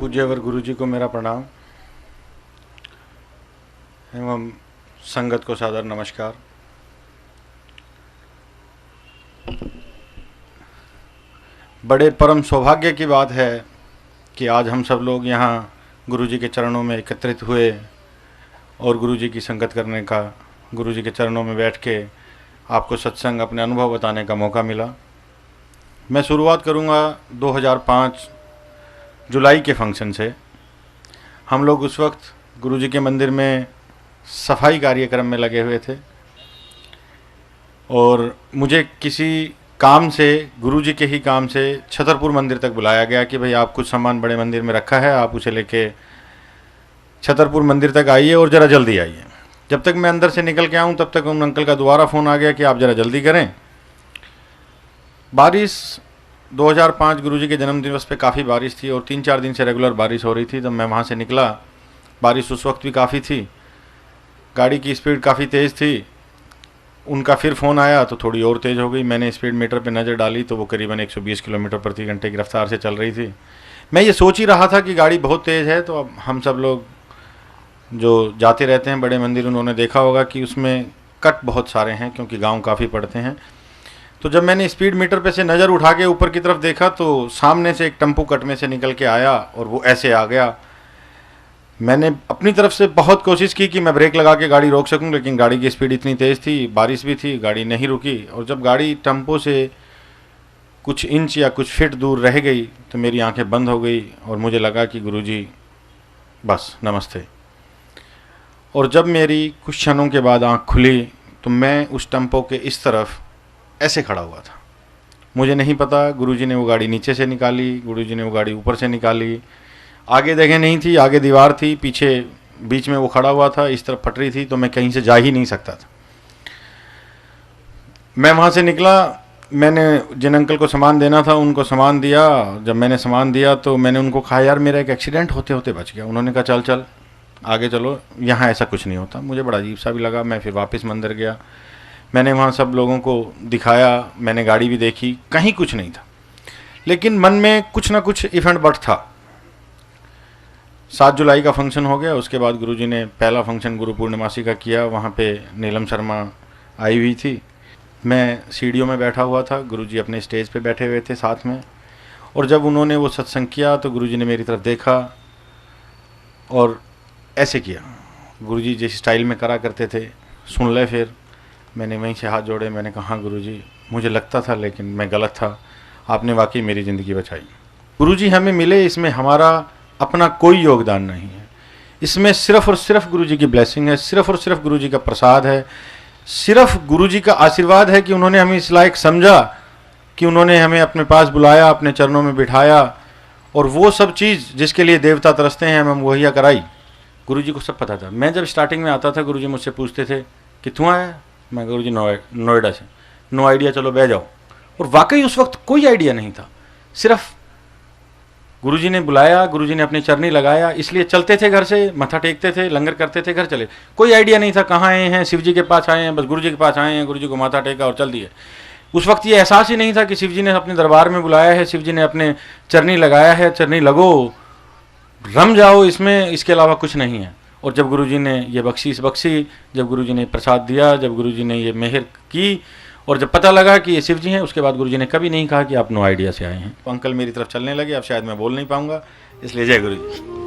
पूज्यवर गुरु जी को मेरा प्रणाम एवं संगत को सादर नमस्कार। बड़े परम सौभाग्य की बात है कि आज हम सब लोग यहाँ गुरु जी के चरणों में एकत्रित हुए और गुरु जी की संगत करने का, गुरु जी के चरणों में बैठ के आपको सत्संग, अपने अनुभव बताने का मौका मिला। मैं शुरुआत करूँगा 2005 जुलाई के फंक्शन से। हम लोग उस वक्त गुरु जी के मंदिर में सफाई कार्यक्रम में लगे हुए थे और मुझे किसी काम से, गुरु जी के ही काम से छतरपुर मंदिर तक बुलाया गया कि भाई आप कुछ सामान बड़े मंदिर में रखा है, आप उसे लेके छतरपुर मंदिर तक आइए और ज़रा जल्दी आइए। जब तक मैं अंदर से निकल के आऊँ तब तक उन अंकल का दोबारा फ़ोन आ गया कि आप ज़रा जल्दी करें। बारिश 2005 गुरु जी के जन्मदिवस पे काफ़ी बारिश थी और 3-4 दिन से रेगुलर बारिश हो रही थी। तब मैं वहाँ से निकला, बारिश उस वक्त भी काफ़ी थी, गाड़ी की स्पीड काफ़ी तेज़ थी। उनका फिर फ़ोन आया तो थोड़ी और तेज़ हो गई। मैंने स्पीड मीटर पे नज़र डाली तो वो करीबन 120 किलोमीटर प्रति घंटे की रफ्तार से चल रही थी। मैं ये सोच ही रहा था कि गाड़ी बहुत तेज़ है। तो अब हम सब लोग जो जाते रहते हैं बड़े मंदिर, उन्होंने देखा होगा कि उसमें कट बहुत सारे हैं क्योंकि गांव काफ़ी पड़ते हैं। तो जब मैंने स्पीड मीटर पे से नज़र उठा के ऊपर की तरफ देखा तो सामने से एक टेम्पो कट में से निकल के आया और वो ऐसे आ गया। मैंने अपनी तरफ से बहुत कोशिश की कि मैं ब्रेक लगा के गाड़ी रोक सकूं, लेकिन गाड़ी की स्पीड इतनी तेज़ थी, बारिश भी थी, गाड़ी नहीं रुकी। और जब गाड़ी टेम्पो से कुछ इंच या कुछ फीट दूर रह गई तो मेरी आंखें बंद हो गई और मुझे लगा कि गुरुजी बस नमस्ते। और जब मेरी कुछ क्षणों के बाद आंख खुली तो मैं उस टेम्पो के इस तरफ ऐसे खड़ा हुआ था। मुझे नहीं पता गुरुजी ने वो गाड़ी नीचे से निकाली, गुरुजी ने वो गाड़ी ऊपर से निकाली। आगे जगह नहीं थी, आगे दीवार थी, पीछे बीच में वो खड़ा हुआ था, इस तरफ पटरी थी, तो मैं कहीं से जा ही नहीं सकता था। मैं वहाँ से निकला, मैंने जिन अंकल को सामान देना था उनको सामान दिया। जब मैंने सामान दिया तो मैंने उनको कहा यार मेरा एक एक्सीडेंट होते होते बच गया। उन्होंने कहा चल चल आगे चलो, यहाँ ऐसा कुछ नहीं होता। मुझे बड़ा अजीब सा भी लगा। मैं फिर वापस मंदिर गया, मैंने वहाँ सब लोगों को दिखाया, मैंने गाड़ी भी देखी, कहीं कुछ नहीं था। लेकिन मन में कुछ ना कुछ इफेंट बट था। 7 जुलाई का फंक्शन हो गया, उसके बाद गुरुजी ने पहला फंक्शन गुरु पूर्णिमासी का किया। वहाँ पे नीलम शर्मा आई हुई थी, मैं सीढ़ियों में बैठा हुआ था, गुरुजी अपने स्टेज पे बैठे हुए थे साथ में। और जब उन्होंने वो सत्संग किया तो गुरुजी ने मेरी तरफ देखा और ऐसे किया, गुरुजी जिस स्टाइल में करा करते थे, सुन ले। फिर मैंने वहीं से हाथ जोड़े, मैंने कहा हाँ गुरुजी, मुझे लगता था लेकिन मैं गलत था, आपने वाकई मेरी ज़िंदगी बचाई। गुरुजी हमें मिले, इसमें हमारा अपना कोई योगदान नहीं है, इसमें सिर्फ़ और सिर्फ गुरुजी की ब्लेसिंग है, सिर्फ़ और सिर्फ गुरुजी का प्रसाद है, सिर्फ गुरुजी का आशीर्वाद है कि उन्होंने हमें इस लायक समझा कि उन्होंने हमें अपने पास बुलाया, अपने चरणों में बिठाया और वो सब चीज़ जिसके लिए देवता तरसते हैं हमें मुहैया कराई। गुरुजी को सब पता था। मैं जब स्टार्टिंग में आता था गुरुजी मुझसे पूछते थे कि तू आया? मैं गुरुजी नोएडा से। नो आइडिया, चलो बह जाओ। और वाकई उस वक्त कोई आइडिया नहीं था, सिर्फ गुरुजी ने बुलाया, गुरुजी ने अपनी चरनी लगाया, इसलिए चलते थे, घर से मत्था टेकते थे, लंगर करते थे, घर चले। कोई आइडिया नहीं था कहाँ आए हैं, शिव जी के पास आए हैं, बस गुरुजी के पास आए हैं, गुरुजी को माथा टेका और चल दिए। उस वक्त ये एहसास ही नहीं था कि शिव जी ने अपने दरबार में बुलाया है, शिव जी ने अपने चरनी लगाया है, चरनी लगो, रम जाओ इसमें, इसके अलावा कुछ नहीं है। और जब गुरुजी ने ये बख्शीश बख्शी, जब गुरुजी ने प्रसाद दिया, जब गुरुजी ने ये मेहर की और जब पता लगा कि ये शिव जी हैं, उसके बाद गुरुजी ने कभी नहीं कहा कि आप नो आइडिया से आए हैं। तो अंकल मेरी तरफ चलने लगे। अब शायद मैं बोल नहीं पाऊंगा, इसलिए जय गुरु जी।